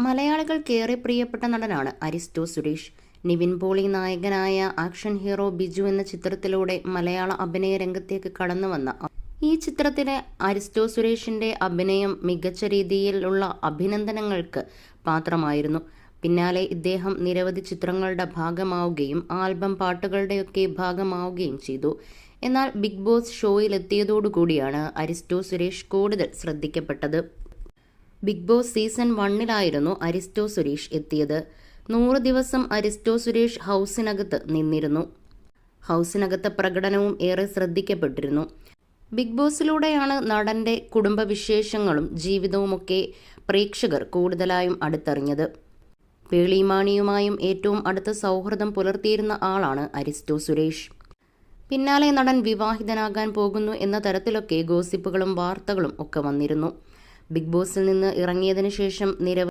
മലയാളികൾക്കേറെ പ്രിയപ്പെട്ട നടനാണ് അരിസ്റ്റോ സുരേഷ്. നിവിൻ പോളി നായകനായ ആക്ഷൻ ഹീറോ ബിജു എന്ന ചിത്രത്തിലൂടെ മലയാള അഭിനയ രംഗത്തേക്ക് കടന്നുവന്ന ഈ ചിത്രത്തിലെ അരിസ്റ്റോ സുരേഷിന്റെ അഭിനയം മികച്ച രീതിയിലുള്ള അഭിനന്ദനങ്ങൾക്ക് പാത്രമായിരുന്നു. പിന്നാലെ ഇദ്ദേഹം നിരവധി ചിത്രങ്ങളുടെ ഭാഗമാവുകയും ആൽബം പാട്ടുകളുടെയൊക്കെ ഭാഗമാവുകയും ചെയ്തു. എന്നാൽ ബിഗ് ബോസ് ഷോയിലെത്തിയതോടുകൂടിയാണ് അരിസ്റ്റോ സുരേഷ് കൂടുതൽ ശ്രദ്ധിക്കപ്പെട്ടത്. Bigg Boss season 1 Aristo Suresh എത്തിയത്. 100 ദിവസം അരിസ്റ്റോ സുരേഷ് ഹൗസിനകത്ത് നിന്നിരുന്നു. ഹൗസിനകത്തെ പ്രകടനവും ഏറെ ശ്രദ്ധിക്കപ്പെട്ടിരുന്നു. ബിഗ് ബോസിലൂടെയാണ് നടന്റെ കുടുംബവിശേഷങ്ങളും ജീവിതവുമൊക്കെ പ്രേക്ഷകർ കൂടുതലായും അടുത്തറിഞ്ഞത്. പേളിമാണിയുമായും ഏറ്റവും അടുത്ത സൗഹൃദം പുലർത്തിയിരുന്ന ആളാണ് അരിസ്റ്റോ സുരേഷ്. പിന്നാലെ നടൻ വിവാഹിതനാകാൻ പോകുന്നു എന്ന തരത്തിലൊക്കെ ഗോസിപ്പുകളും വാർത്തകളും ഒക്കെ വന്നിരുന്നു. ബിഗ് ബോസിൽ നിന്ന് ഇറങ്ങിയതിനു ശേഷം നിരവധി